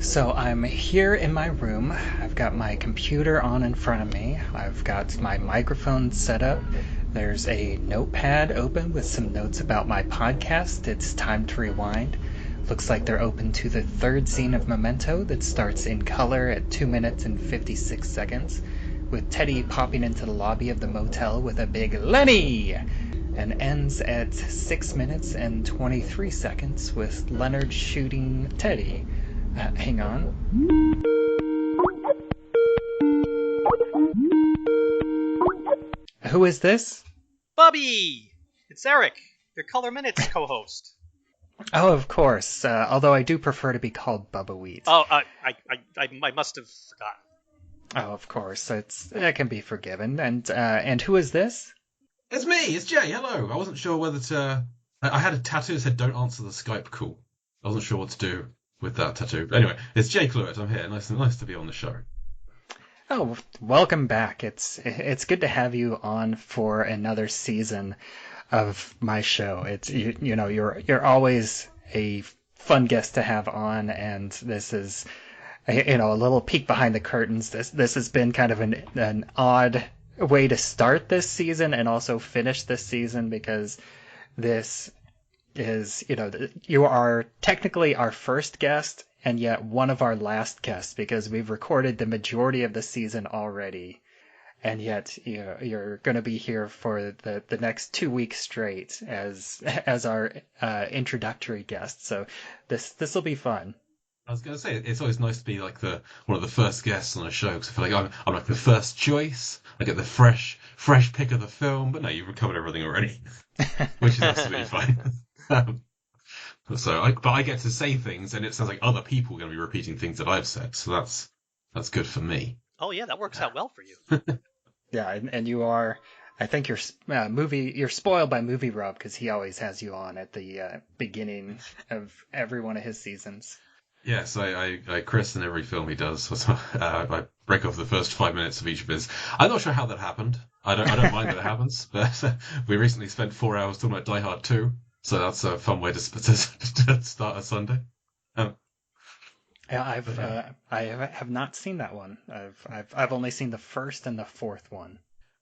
So I'm here in my room. I've got my computer on in front of me. I've got my microphone set up. There's a notepad open with some notes about my podcast. It's time to rewind. Looks like they're open to the third scene of Memento that starts in color at 2 minutes and 56 seconds, with Teddy popping into the lobby of the motel with a big Lenny, and ends at 6 minutes and 23 seconds with Leonard shooting Teddy. Hang on. Who is this? Bubby! It's Eric, your Color Minutes co-host. Oh, of course. Although I do prefer to be called Bubbawheat. Oh, I must have forgotten. Oh, of course. That can be forgiven. And who is this? It's me. It's Jay. Hello. I wasn't sure whether to. I had a tattoo that said "Don't answer the Skype call." I wasn't sure what to do with that tattoo. But anyway, it's Jay Cluitt. I'm here. Nice to be on the show. Oh, welcome back. It's good to have you on for another season of my show. It's you're always a fun guest to have on, and this is a little peek behind the curtains. This has been kind of an odd way to start this season and also finish this season, because this is, you are technically our first guest and yet one of our last guests, because we've recorded the majority of the season already, and yet you're going to be here for the next 2 weeks straight as our introductory guest. So this will be fun. I was going to say, it's always nice to be like one of the first guests on a show, because I feel like I'm like the first choice. I get the fresh pick of the film, but no, you've recovered everything already, which is absolutely fine. But I get to say things, and it sounds like other people are going to be repeating things that I've said, so that's good for me. Oh yeah, that works out well for you. Yeah, and you are. I think you're spoiled by Movie Rob, because he always has you on at the beginning of every one of his seasons. Yes, I Chris in every film he does. I break off the first 5 minutes of each of his. I'm not sure how that happened. I don't mind that it happens, but we recently spent 4 hours talking about Die Hard 2, so that's a fun way to start a Sunday. Yeah, I have not seen that one. I've only seen the first and the fourth one.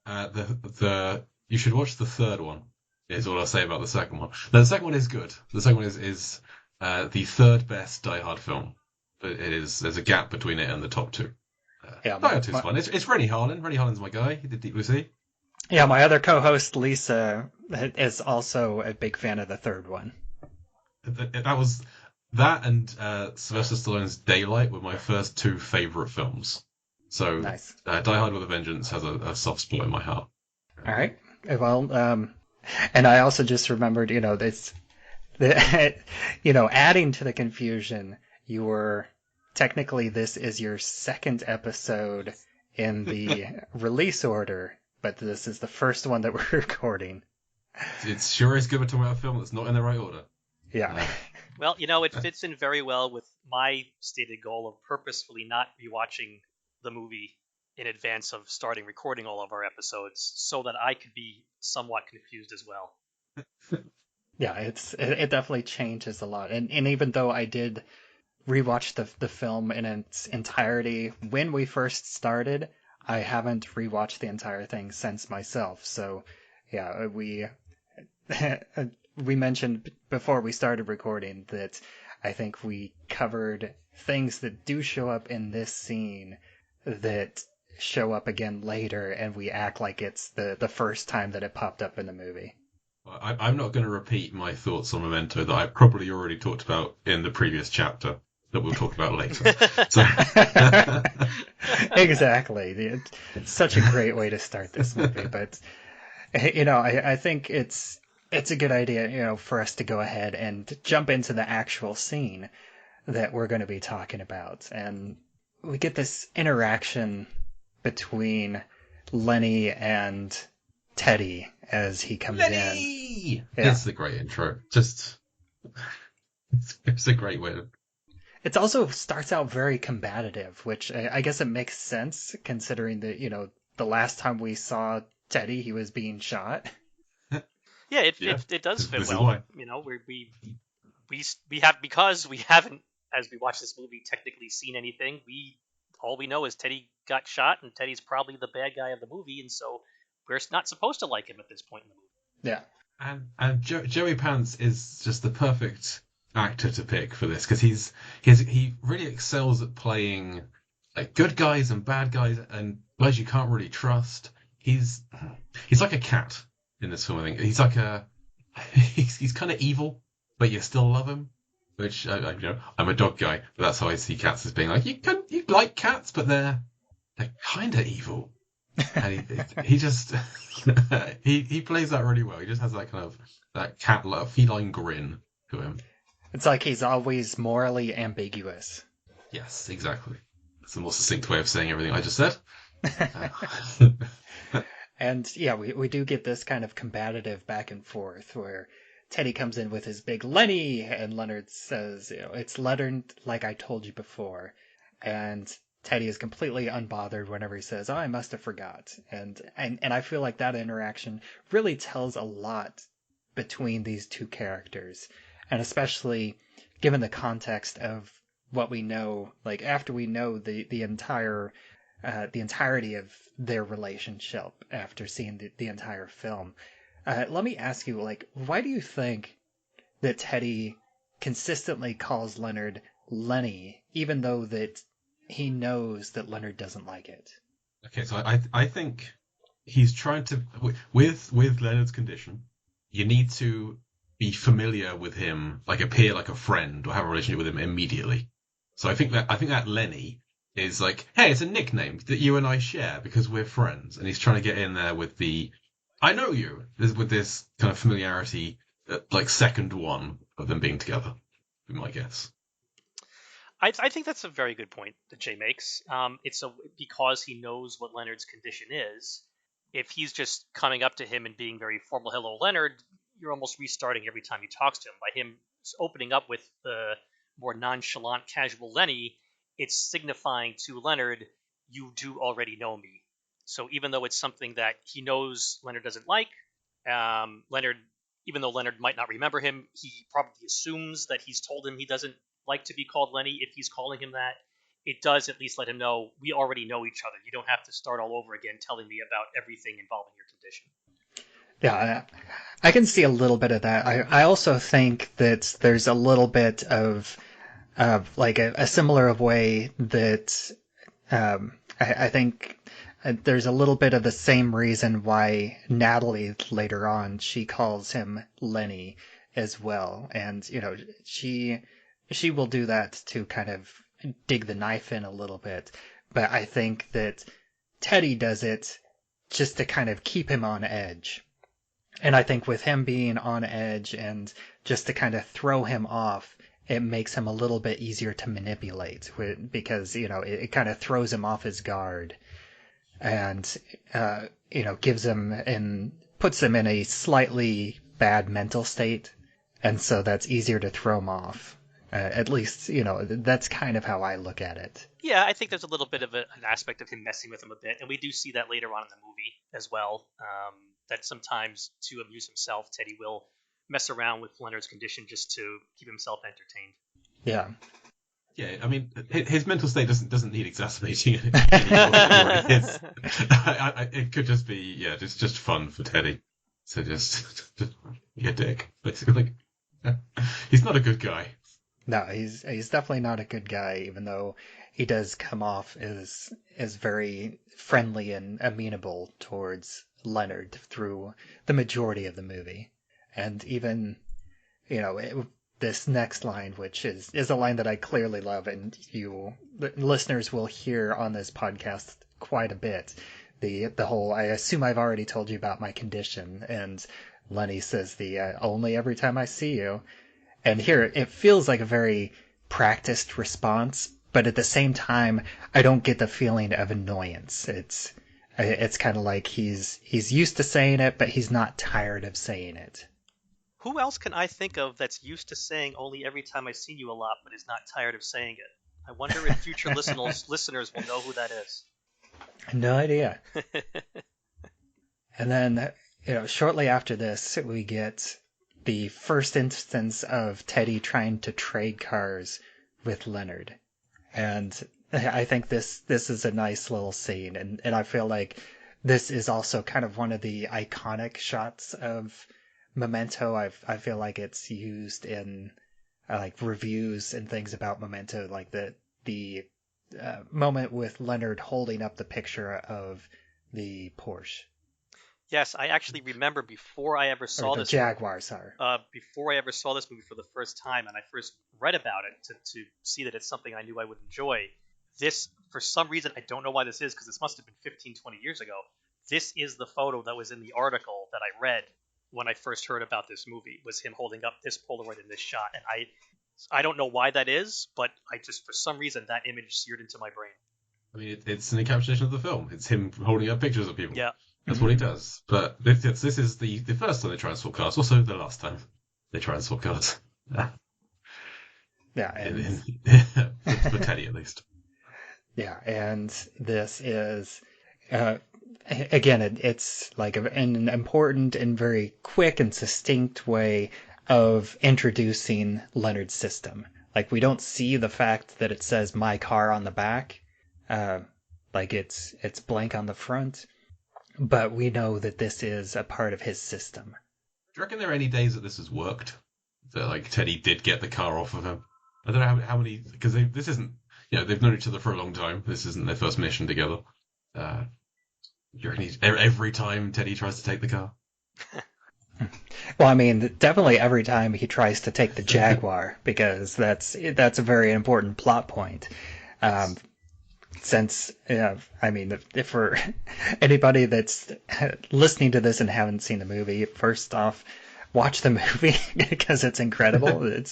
You should watch the third one. Is all I'll say about the second one. No, the second one is good. The second one is the third best Die Hard film, but there's a gap between it and the top two. Die Hard 2 is fun. It's Rennie Harlin. Rennie Harlin's my guy. He did Deep Blue Sea. Yeah, my other co-host Lisa is also a big fan of the third one. That and Sylvester Stallone's Daylight were my first two favorite films. So nice. Die Hard with a Vengeance has a soft spot in my heart. All right. Well, and I also just remembered, adding to the confusion, you were technically, this is your second episode in the release order, but this is the first one that we're recording. It sure is good to talk about a film that's not in the right order. Yeah. Well, it fits in very well with my stated goal of purposefully not rewatching the movie in advance of starting recording all of our episodes, so that I could be somewhat confused as well. Yeah, it definitely changes a lot. And even though I did rewatch the film in its entirety when we first started, I haven't rewatched the entire thing since myself. So, yeah, we mentioned before we started recording that I think we covered things that do show up in this scene that show up again later, and we act like it's the first time that it popped up in the movie. I'm not going to repeat my thoughts on Memento that I probably already talked about in the previous chapter that we'll talk about later. So. Exactly. It's such a great way to start this movie, but I think it's a good idea, for us to go ahead and jump into the actual scene that we're going to be talking about. And we get this interaction between Lenny and Teddy as he comes Lenny! in. Yeah. It's a great intro. Just, it's a great way to... It also starts out very combative, which I guess it makes sense considering that, the last time we saw Teddy, he was being shot. Yeah, it does fit This well. We have, because we haven't as we watch this movie, technically seen anything. All we know is Teddy got shot, and Teddy's probably the bad guy of the movie, and so we're not supposed to like him at this point in the movie. Yeah. And Joey Pants is just the perfect actor to pick for this, because he really excels at playing like good guys and bad guys and guys you can't really trust. He's like a cat in this film. I think he's kind of evil, but you still love him. Which I'm a dog guy, but that's how I see cats, as being like you like cats, but they're kind of evil. And he just he plays that really well. He just has that kind of that cat feline grin to him. It's like he's always morally ambiguous. Yes, exactly. It's the more succinct way of saying everything I just said. And yeah, we do get this kind of combative back and forth where Teddy comes in with his big Lenny, and Leonard says, it's Leonard, like I told you before. And Teddy is completely unbothered whenever he says, I must have forgot. And I feel like that interaction really tells a lot between these two characters. And especially given the context of what we know, like after we know the entirety of their relationship after seeing the entire film. Let me ask you, why do you think that Teddy consistently calls Leonard Lenny, even though that he knows that Leonard doesn't like it? Okay, so I think he's trying to, with Leonard's condition, you need to be familiar with him, like appear like a friend or have a relationship with him immediately. So I think that Lenny is like, hey, it's a nickname that you and I share because we're friends, and he's trying to get in there with the I know you, with this kind of familiarity, like second one of them being together, would be my guess. I think that's a very good point that Jay makes. Because he knows what Leonard's condition is. If he's just coming up to him and being very formal, hello, Leonard, you're almost restarting every time he talks to him. By him opening up with the more nonchalant, casual Lenny, it's signifying to Leonard, you do already know me. So even though it's something that he knows Leonard doesn't like, even though Leonard might not remember him, he probably assumes that he's told him he doesn't like to be called Lenny if he's calling him that. It does at least let him know we already know each other. You don't have to start all over again telling me about everything involving your condition. Yeah, I can see a little bit of that. I also think that there's a little bit of like a similar way that I think there's a little bit of the same reason why Natalie later on, she calls him Lenny as well. And, she will do that to kind of dig the knife in a little bit. But I think that Teddy does it just to kind of keep him on edge. And I think with him being on edge and just to kind of throw him off, it makes him a little bit easier to manipulate because, it kind of throws him off his guard and, gives him and puts him in a slightly bad mental state. And so that's easier to throw him off. At least, that's kind of how I look at it. Yeah, I think there's a little bit of an aspect of him messing with him a bit. And we do see that later on in the movie as well. That sometimes to amuse himself, Teddy will mess around with Leonard's condition just to keep himself entertained. Yeah. Yeah, I mean, his mental state doesn't need exacerbating anymore. It could just be, just fun for Teddy. So just be a dick, basically. He's not a good guy. No, he's definitely not a good guy, even though he does come off as very friendly and amenable towards Leonard through the majority of the movie. And even, this next line, which is a line that I clearly love, and the listeners will hear on this podcast quite a bit. The whole, I assume I've already told you about my condition, and Lenny says only every time I see you. And here, it feels like a very practiced response, but at the same time, I don't get the feeling of annoyance. It's kind of like he's used to saying it, but he's not tired of saying it. Who else can I think of that's used to saying only every time I see you a lot, but is not tired of saying it? I wonder if future listeners will know who that is. No idea. And then, shortly after this, we get the first instance of Teddy trying to trade cars with Leonard. And I think this is a nice little scene, and I feel like this is also kind of one of the iconic shots of Memento. I feel like it's used in like reviews and things about Memento, like the moment with Leonard holding up the picture of the Porsche Yes, I actually remember before I ever or saw the this Jaguar. Sorry. before I ever saw this movie for the first time, and I first read about it to see that it's something I knew I would enjoy. This, for some reason, I don't know why this is, because this must have been 15, 20 years ago. This is the photo that was in the article that I read when I first heard about this movie, was him holding up this Polaroid in this shot. And I don't know why that is, but I just, for some reason, that image seared into my brain. I mean, it's an encapsulation of the film. It's him holding up pictures of people. Yeah. That's what he does. But this is the first time they try and swap cars. Also, the last time they try and swap cars. Yeah, and for Teddy at least. yeah, and this is again, it's like an important and very quick and succinct way of introducing Leonard's system. Like, we don't see the fact that it says "my car" on the back, like it's blank on the front, but we know that this is a part of his system. Do you reckon there are any days that this has worked? That like Teddy did get the car off of him? I don't know how many, because this isn't, they've known each other for a long time. This isn't their first mission together. Do you reckon every time Teddy tries to take the car? Well, I mean, definitely every time he tries to take the Jaguar, because that's a very important plot point. Since, I mean, if for anybody that's listening to this and haven't seen the movie, first off, watch the movie because it's incredible.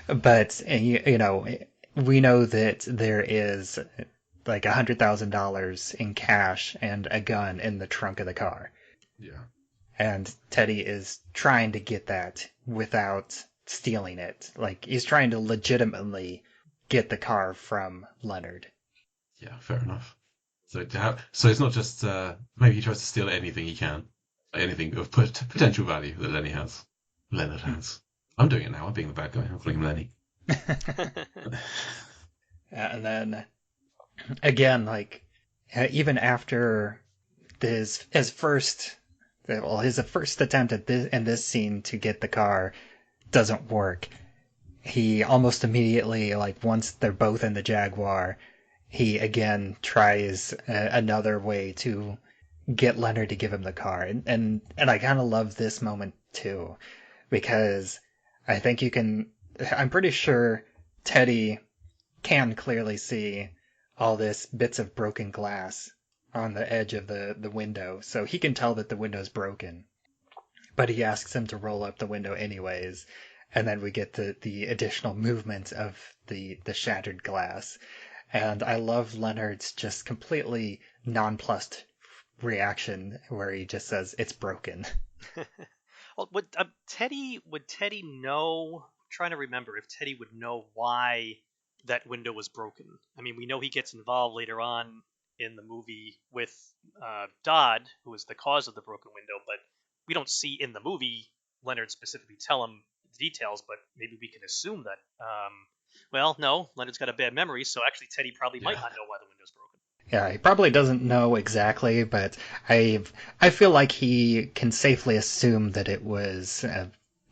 But we know that there is like $100,000 in cash and a gun in the trunk of the car. Yeah. And Teddy is trying to get that without stealing it. Like, he's trying to legitimately get the car from Leonard. Yeah, fair enough. So it's not just maybe he tries to steal anything he can, anything of potential value that Leonard has. I'm doing it now. I'm being the bad guy. I'm calling him Lenny. And then again, like, even after his first attempt at this scene to get the car doesn't work, he almost immediately, like, once they're both in the Jaguar, he again tries another way to get Leonard to give him the car. And I kind of love this moment too, because I think I'm pretty sure Teddy can clearly see all this bits of broken glass on the edge of the window, so he can tell that the window's broken. But he asks him to roll up the window anyways, and then we get the additional movement of the shattered glass. And I love Leonard's just completely nonplussed reaction, where he just says, "It's broken." Well, would Teddy know? I'm trying to remember if Teddy would know why that window was broken. I mean, we know he gets involved later on in the movie with Dodd, who is the cause of the broken window, but we don't see in the movie Leonard specifically tell him the details, but maybe we can assume that. Well, no, Leonard's got a bad memory, so actually Teddy probably might not know why the window's broken. Yeah, he probably doesn't know exactly, but I feel like he can safely assume that it was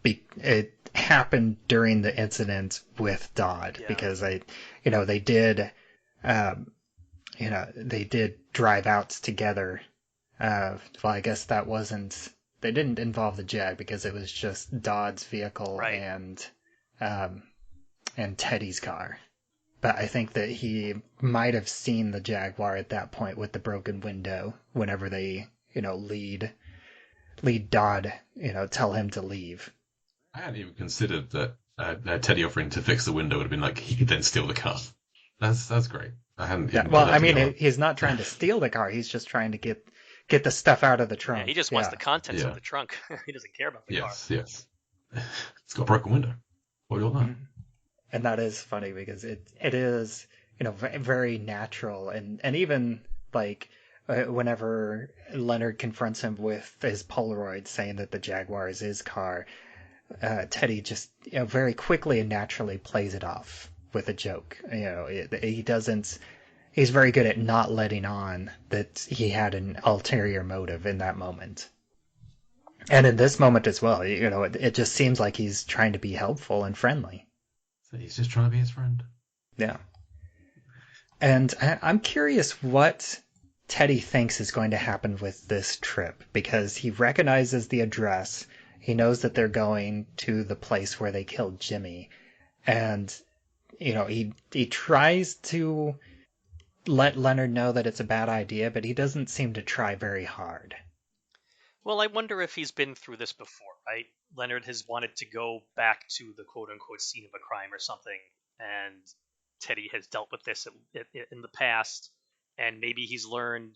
it happened during the incident with Dodd, because they did they did drive out together. Well, I guess they didn't involve the Jag, because it was just Dodd's vehicle, right, and Teddy's car. But I think that he might have seen the Jaguar at that point with the broken window, whenever they, lead Dodd, tell him to leave. I hadn't even considered that Teddy offering to fix the window would have been like he could then steal the car. That's great. I hadn't. Yeah, well, I mean, he's not trying to steal the car. He's just trying to get the stuff out of the trunk. Yeah, he just wants the contents of the trunk. He doesn't care about the car. Yes. It's got a broken window. What do you want? Mm-hmm. And that is funny, because it is, very natural. And even, like, whenever Leonard confronts him with his Polaroid saying that the Jaguar is his car, Teddy just, very quickly and naturally plays it off. with a joke. He doesn't. He's very good at not letting on that he had an ulterior motive in that moment. And in this moment as well, it just seems like he's trying to be helpful and friendly. So he's just trying to be his friend. Yeah. And I'm curious what Teddy thinks is going to happen with this trip, because he recognizes the address. He knows that they're going to the place where they killed Jimmy. And, he tries to let Leonard know that it's a bad idea, but he doesn't seem to try very hard. Well, I wonder if he's been through this before, right? Leonard has wanted to go back to the quote-unquote scene of a crime or something, and Teddy has dealt with this in the past, and maybe he's learned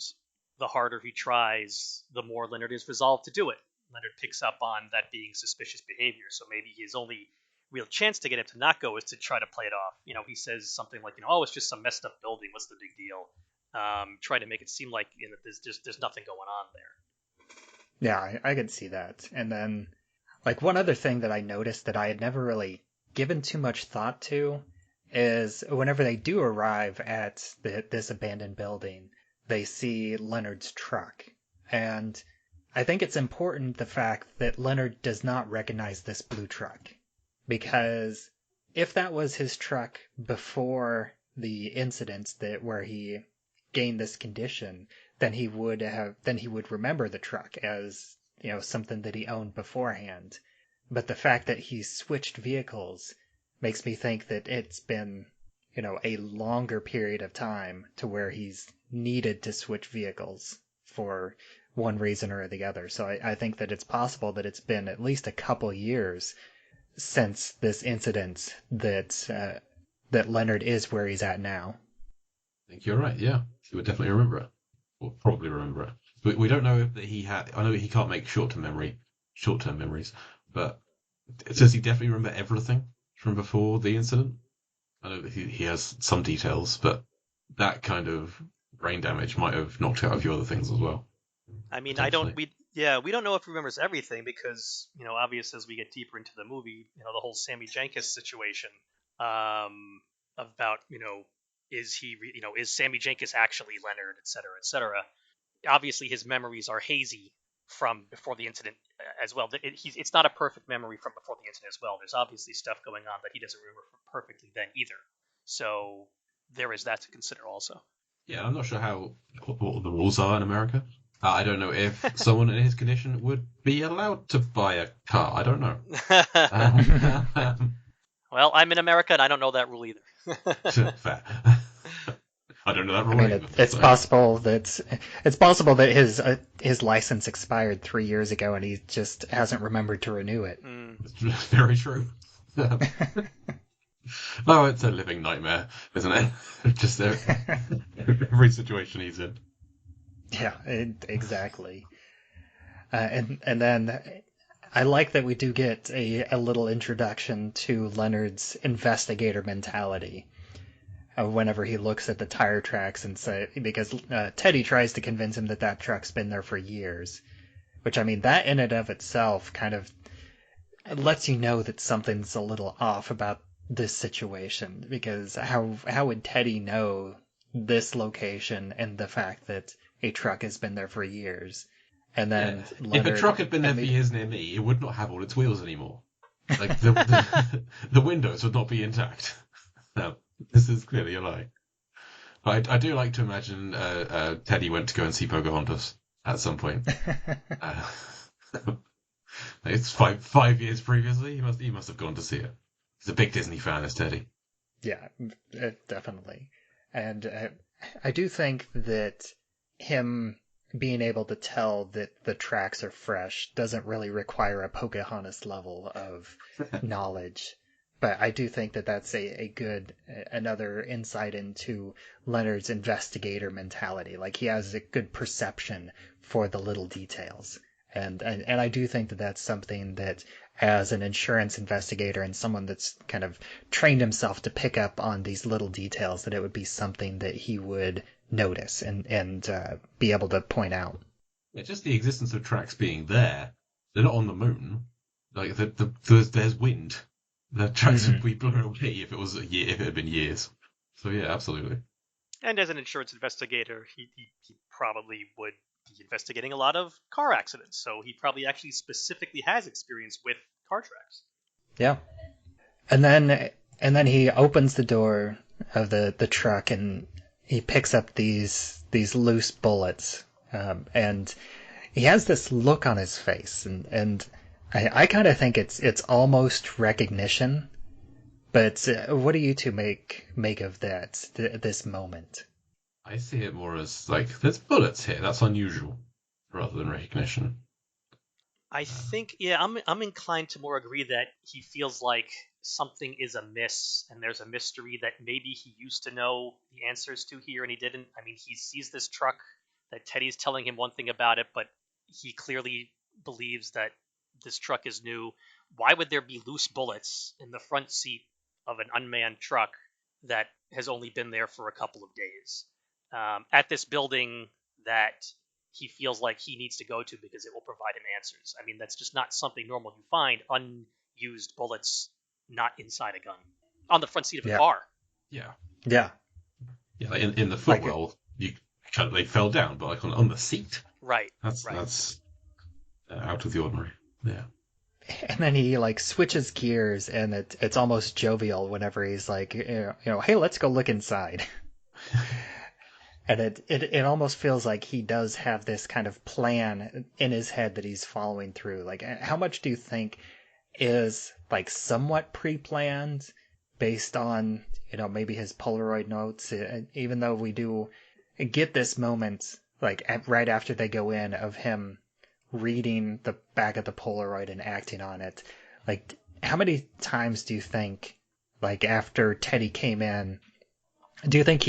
the harder he tries, the more Leonard is resolved to do it. Leonard picks up on that being suspicious behavior, so maybe his only real chance to get him to not go is to try to play it off. He says something like, oh, it's just some messed up building, what's the big deal? Try to make it seem like there's nothing going on there. Yeah, I could see that. And then, one other thing that I noticed that I had never really given too much thought to is whenever they do arrive at this abandoned building, they see Leonard's truck. And I think it's important the fact that Leonard does not recognize this blue truck. Because if that was his truck before the incidents where he gained this condition, then he would remember the truck as, something that he owned beforehand. But the fact that he switched vehicles makes me think that it's been, a longer period of time to where he's needed to switch vehicles for one reason or the other. So I think that it's possible that it's been at least a couple years since this incident that Leonard is where he's at now. I think you're right, yeah. He would definitely remember it. Or probably remember it. But we don't know if he had... I know he can't make short-term memories, but does he definitely remember everything from before the incident? I know that he has some details, but that kind of brain damage might have knocked out a few other things as well. I mean, we don't know if he remembers everything because, obviously as we get deeper into the movie, the whole Sammy Jenkins situation, about, is Sammy Jenkins actually Leonard, et cetera, et cetera. Obviously his memories are hazy from before the incident as well. It's not a perfect memory from before the incident as well. There's obviously stuff going on that he doesn't remember perfectly then either. So there is that to consider also. Yeah, I'm not sure what the rules are in America. I don't know if someone in his condition would be allowed to buy a car. I don't know. Well, I'm in America and I don't know that rule either. Fair. I don't know that rule. I mean, it's possible that his license expired 3 years ago and he just hasn't remembered to renew it. It's very true. Oh, it's a living nightmare, isn't it? Just every situation he's in. Yeah, exactly. And then I like that we do get a little introduction to Leonard's investigator mentality. Whenever he looks at the tire tracks and because Teddy tries to convince him that truck's been there for years, which, I mean, that in and of itself kind of lets you know that something's a little off about this situation, because how would Teddy know this location and the fact that a truck has been there for years? And then Leonard, if a truck had been there for years near me, it would not have all its wheels anymore. Like the windows would not be intact. No. This is clearly a lie. But I do like to imagine Teddy went to go and see Pocahontas at some point. It's five years previously. He must have gone to see it. He's a big Disney fan, is Teddy. Yeah, definitely. And I do think that him being able to tell that the tracks are fresh doesn't really require a Pocahontas level of knowledge. But I do think that that's another insight into Leonard's investigator mentality. Like, he has a good perception for the little details. And I do think that that's something that, as an insurance investigator and someone that's kind of trained himself to pick up on these little details, that it would be something that he would notice and be able to point out. Yeah, just the existence of tracks being there. They're not on the moon. Like, there's wind. The tracks would be blown away if it had been years. So yeah, absolutely. And as an insurance investigator, he probably would be investigating a lot of car accidents. So he probably actually specifically has experience with car tracks. Yeah. And then he opens the door of the truck and he picks up these loose bullets. And he has this look on his face, and I kind of think it's almost recognition. But what do you two make of this moment? I see it more as like there's bullets here. That's unusual, rather than recognition. I think, yeah, I'm inclined to more agree that he feels like something is amiss, and there's a mystery that maybe he used to know the answers to here and he didn't. I mean, he sees this truck that Teddy's telling him one thing about it, but he clearly believes that this truck is new. Why would there be loose bullets in the front seat of an unmanned truck that has only been there for a couple of days at this building that he feels like he needs to go to because it will provide him answers? I mean, that's just not something normal you find, unused bullets not inside a gun on the front seat of a car. Yeah. Yeah. Yeah, like in the footwell, they fell down, but like on the seat. Right. That's out of the ordinary. Yeah. And then he like switches gears, and it's almost jovial whenever he's like, hey, let's go look inside. And it almost feels like he does have this kind of plan in his head that he's following through. Like, how much do you think is like somewhat pre-planned based on, maybe his Polaroid notes, even though we do get this moment like right after they go in of him reading the back of the Polaroid and acting on it. Like, how many times do you think, like after Teddy came in, do you think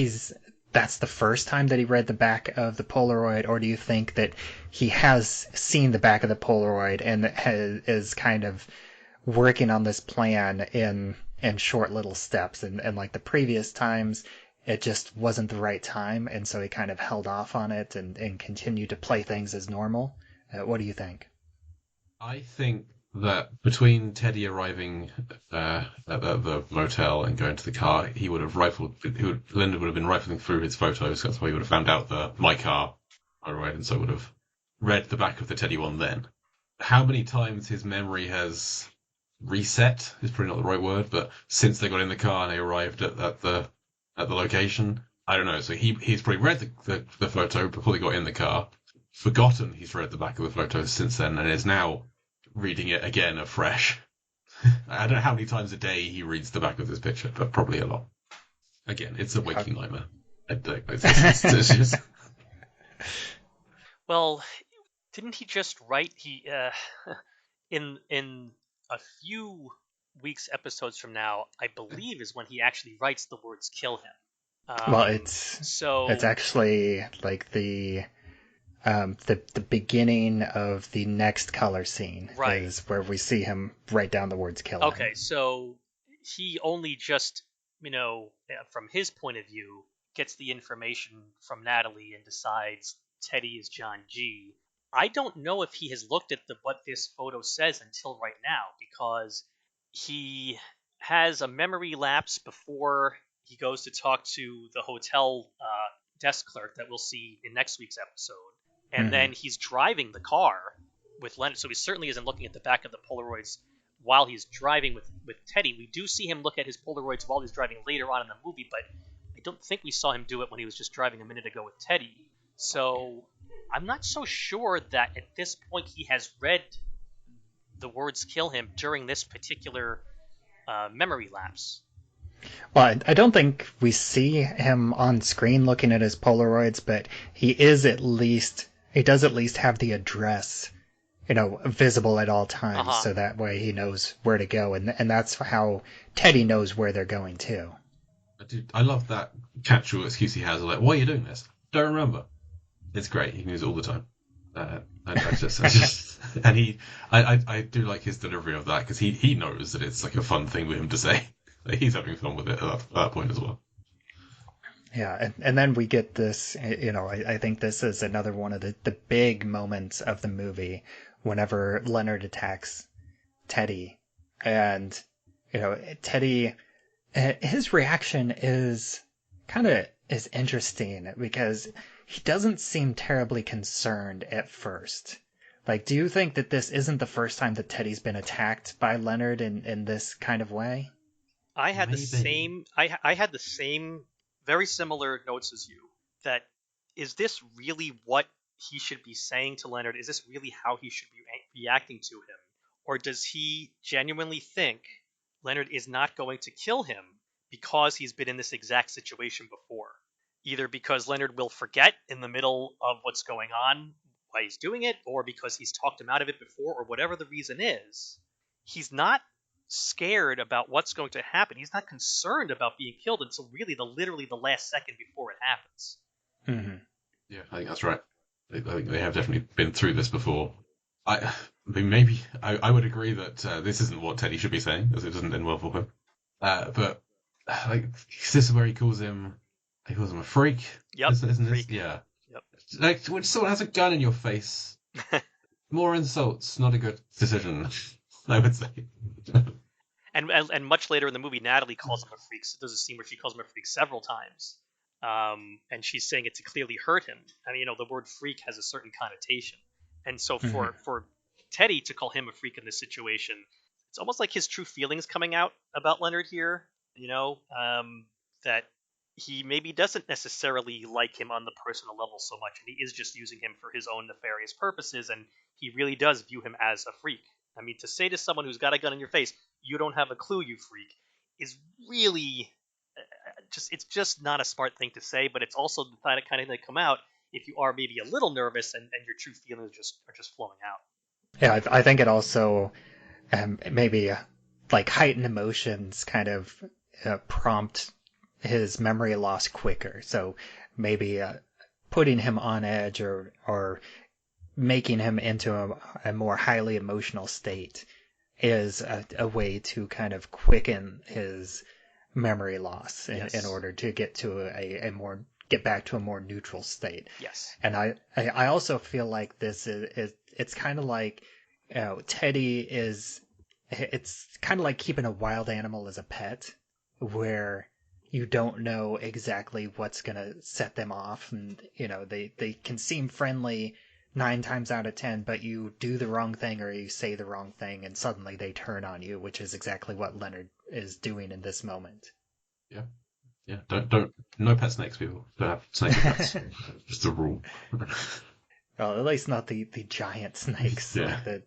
that's the first time that he read the back of the Polaroid, or do you think that he has seen the back of the Polaroid and is kind of working on this plan in short little steps, and like the previous times it just wasn't the right time, and so he kind of held off on it and continued to play things as normal? What do you think? I think that between Teddy arriving at the motel and going to the car, Leonard would have been rifling through his photos. That's why he would have found out my car, right, and so would have read the back of the Teddy one then. How many times his memory has reset is probably not the right word, but since they got in the car and they arrived at the location, I don't know. So he's probably read the photo before they got in the car, forgotten he's read the back of the photo since then, and is now reading it again afresh. I don't know how many times a day he reads the back of this picture, but probably a lot. Again, it's a waking nightmare. It's just... Well, didn't he just write in a few weeks episodes from now, I believe, is when he actually writes the words "kill him." Well, it's actually like the beginning of the next color scene, right, is where we see him write down the words "kill him." Okay, so he only just, from his point of view, gets the information from Natalie and decides Teddy is John G. I don't know if he has looked at what this photo says until right now, because he has a memory lapse before he goes to talk to the hotel desk clerk that we'll see in next week's episode. And then he's driving the car with Leonard, so he certainly isn't looking at the back of the Polaroids while he's driving with Teddy. We do see him look at his Polaroids while he's driving later on in the movie, but I don't think we saw him do it when he was just driving a minute ago with Teddy. So I'm not so sure that at this point he has read the words "kill him" during this particular memory lapse. Well, I don't think we see him on screen looking at his Polaroids, but he does at least have the address, visible at all times, so that way he knows where to go, and that's how Teddy knows where they're going too. I love that catch-all excuse he has, like, why are you doing this? Don't remember. It's great. He can use it all the time. And I do like his delivery of that, because he knows that it's like a fun thing with him to say. Like, he's having fun with it at that point as well. Yeah, and then we get this, I think this is another one of the big moments of the movie, whenever Leonard attacks Teddy. And, Teddy, his reaction is interesting because he doesn't seem terribly concerned at first. Like, do you think that this isn't the first time that Teddy's been attacked by Leonard in this kind of way? I had the Maybe. same. I had the same, very similar notes as you. That is this really what he should be saying to Leonard? Is this really how he should be reacting to him, or does he genuinely think Leonard is not going to kill him because he's been in this exact situation before? Either because Leonard will forget in the middle of what's going on why he's doing it, or because he's talked him out of it before, or whatever the reason is, he's not scared about what's going to happen. He's not concerned about being killed until really literally the last second before it happens. Mm-hmm. Yeah, I think that's right. I think they have definitely been through this before. I mean, maybe I would agree that this isn't what Teddy should be saying, as it doesn't end well for him. But like, this is where he calls him a freak. Yep, isn't freak. This? Yeah. Yep. Like, when someone has a gun in your face, more insults, not a good decision, I would say. And much later in the movie, Natalie calls him a freak. So there's a scene where she calls him a freak several times, and she's saying it to clearly hurt him. I mean, the word freak has a certain connotation, and so for Teddy to call him a freak in this situation, it's almost like his true feelings coming out about Leonard here. That he maybe doesn't necessarily like him on the personal level so much, and he is just using him for his own nefarious purposes, and he really does view him as a freak. I mean, to say to someone who's got a gun in your face, "You don't have a clue, you freak," is really it's just not a smart thing to say, but it's also the kind of thing that come out if you are maybe a little nervous and your true feelings are just flowing out. Yeah, I think it also maybe like heightened emotions kind of prompt his memory loss quicker. So maybe putting him on edge or making him into a more highly emotional state is a way to kind of quicken his memory loss in order to get back to a more neutral state. Yes. And I also feel like this is it's kind of like Teddy is, it's kind of like keeping a wild animal as a pet, where you don't know exactly what's going to set them off, and they can seem friendly 9 times out of 10, but you do the wrong thing or you say the wrong thing and suddenly they turn on you, which is exactly what Leonard is doing in this moment. Yeah. Don't no pet snakes, people. Don't have snake pets. Just a rule. Well, at least not the giant snakes, Yeah. like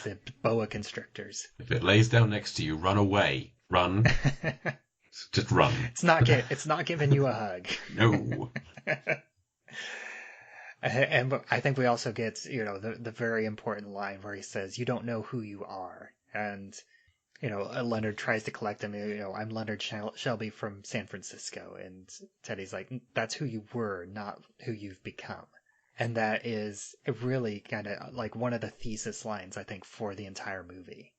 the boa constrictors. If it lays down next to you, run away. Run. Just run. It's not giving you a hug. No. And I think we also get, the very important line where he says, "You don't know who you are." And, Leonard tries to collect him. "I'm Leonard Shelby from San Francisco." And Teddy's like, "That's who you were, not who you've become." And that is really kind of like one of the thesis lines, I think, for the entire movie.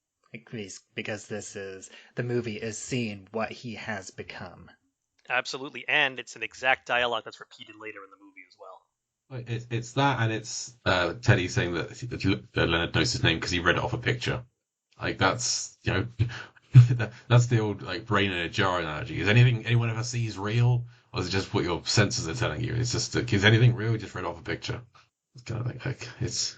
Because the movie is seeing what he has become. Absolutely. And it's an exact dialogue that's repeated later in the movie as well. It's that, and it's Teddy saying that Leonard knows his name because he read it off a picture. Like, that's that's the old like brain in a jar analogy. Is anyone ever sees real, or is it just what your senses are telling you? It's just is anything real? Just read off a picture. It's kind of like it's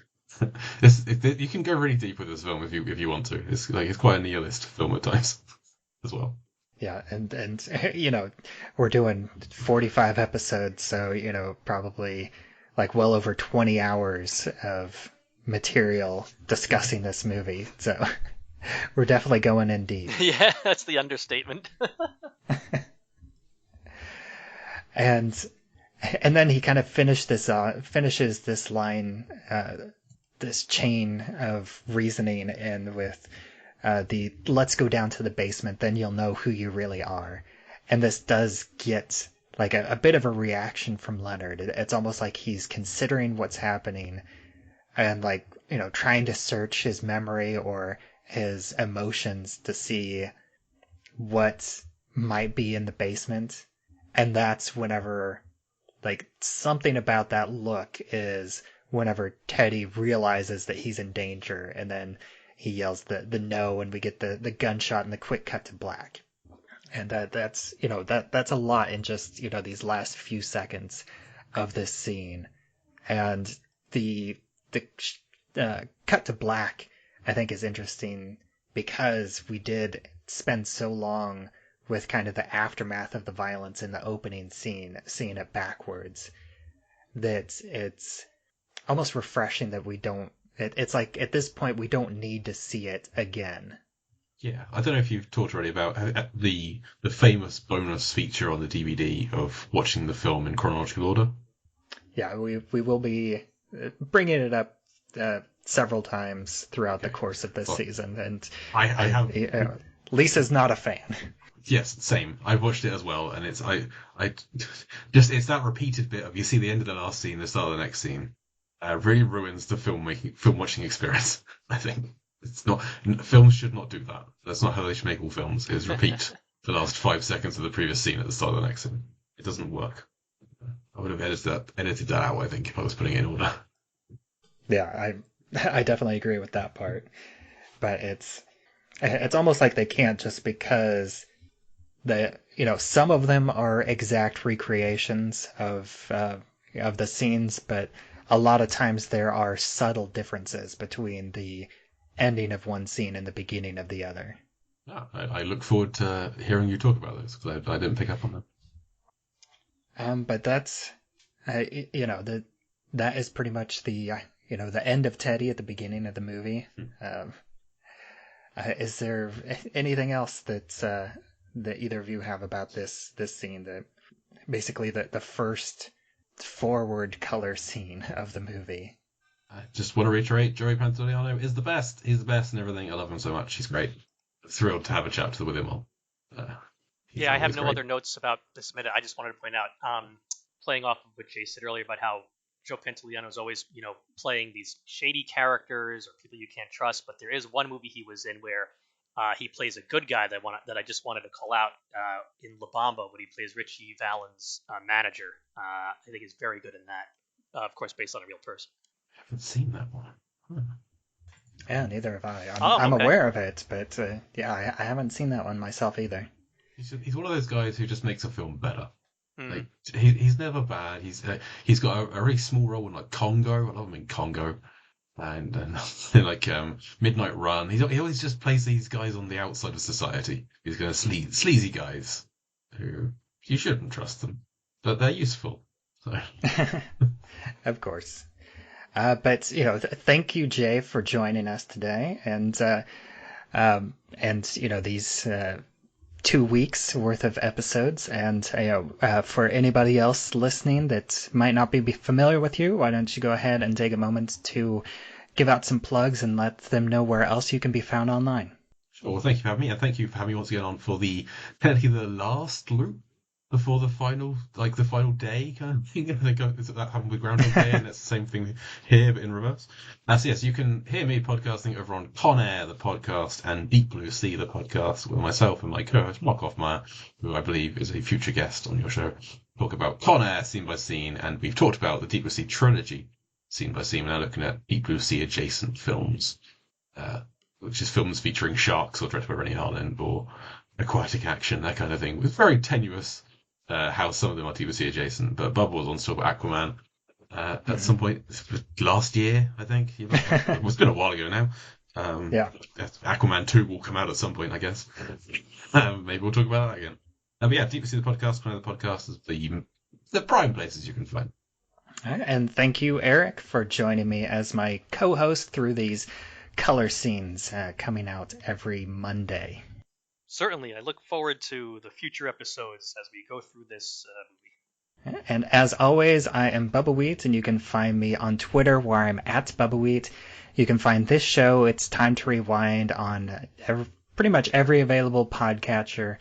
you can go really deep with this film if you want to. It's quite a nihilist film at times as well. Yeah, and we're doing 45 episodes, so probably like well over 20 hours of material discussing this movie. So we're definitely going in deep. Yeah, that's the understatement. And then he kind of finishes this line, this chain of reasoning, and with the "let's go down to the basement, then you'll know who you really are." And this does get like a bit of a reaction from Leonard. It's almost like he's considering what's happening and trying to search his memory or his emotions to see what might be in the basement. And that's whenever something about that look is whenever Teddy realizes that he's in danger, and then he yells the no, and we get the gunshot and the quick cut to black. And that's that's a lot in just these last few seconds of this scene. And the cut to black, I think, is interesting because we did spend so long with kind of the aftermath of the violence in the opening scene, seeing it backwards, that it's almost refreshing that we don't. It's like at this point we don't need to see it again. Yeah, I don't know if you've talked already about the famous bonus feature on the DVD of watching the film in chronological order. Yeah, we will be bringing it up several times throughout the course of this season, and I have. Lisa's not a fan. Yes, same. I've watched it as well, and it's it's that repeated bit of you see the end of the last scene, the start of the next scene, really ruins the film watching experience. I think it's not. Films should not do that. That's not how they should make all films. Is repeat the last 5 seconds of the previous scene at the start of the next scene. It doesn't work. I would have edited that out, I think, if I was putting it in order. Yeah, I definitely agree with that part. But it's almost like they can't, just because some of them are exact recreations of the scenes, but a lot of times there are subtle differences between the ending of one scene and the beginning of the other. Yeah, I look forward to hearing you talk about those, because I didn't pick up on them. But that's, that is pretty much the end of Teddy at the beginning of the movie. Is there anything else that either of you have about this scene, that basically the first forward color scene of the movie? I just want to reiterate, Joey Pantoliano is the best. He's the best and everything. I love him so much. He's great. Thrilled to have a chat with him all. Yeah, I have no other notes about this minute. I just wanted to point out, playing off of what Jay said earlier about how Joe Pantoliano is always, playing these shady characters or people you can't trust. But there is one movie he was in where he plays a good guy that I just wanted to call out in La Bamba, when he plays Richie Valens' manager. I think he's very good in that. Of course, based on a real person. I haven't seen that one. Yeah, neither have I. I'm okay. aware of it, but I haven't seen that one myself either. He's one of those guys who just makes a film better. Like he's never bad. He's got a really small role in like Congo. I love him in Congo, and like Midnight Run. He always just plays these guys on the outside of society. He's going to sleazy guys who you shouldn't trust them, but they're useful. So. Of course. But thank you, Jay, for joining us today, and these 2 weeks worth of episodes. And for anybody else listening that might not be familiar with you, why don't you go ahead and take a moment to give out some plugs and let them know where else you can be found online. Sure. Well, thank you for having me, and thank you for having me once again on for technically the last loop before the final day kind of thing. That happened with Groundhog Day, and it's the same thing here, but in reverse. So yes, you can hear me podcasting over on Con Air, the podcast, and Deep Blue Sea, the podcast, with myself and my co-host, Mark Hoffmeyer, who I believe is a future guest on your show. Talk about Con Air scene by scene, and we've talked about the Deep Blue Sea trilogy scene by scene. We're now looking at Deep Blue Sea adjacent films, which is films featuring sharks or directed by Rennie Harlin or aquatic action, that kind of thing. It's very tenuous how some of them are TV adjacent, but Bubba was on still about Aquaman at some point last year, I think. It's been a while ago now. Yeah. Aquaman 2 will come out at some point, I guess. Maybe we'll talk about that again. But yeah, Deep Sea the podcast, one of the podcasts is the prime places you can find. And thank you, Eric, for joining me as my co-host through these color scenes coming out every Monday. Certainly. I look forward to the future episodes as we go through this movie. And as always, I am Bubbawheat, and you can find me on Twitter where I'm at Bubbawheat. You can find this show, It's Time to Rewind, on pretty much every available podcatcher.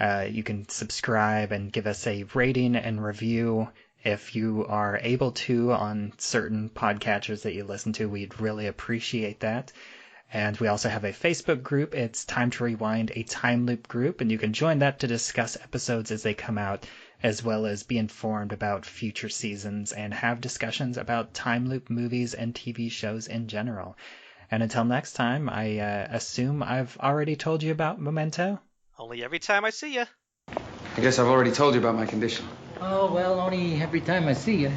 You can subscribe and give us a rating and review if you are able to on certain podcatchers that you listen to. We'd really appreciate that. And we also have a Facebook group. It's Time to Rewind, a time loop group, and you can join that to discuss episodes as they come out, as well as be informed about future seasons and have discussions about time loop movies and TV shows in general. And until next time, I assume I've already told you about Memento? Only every time I see you. I guess I've already told you about my condition. Oh, well, only every time I see you.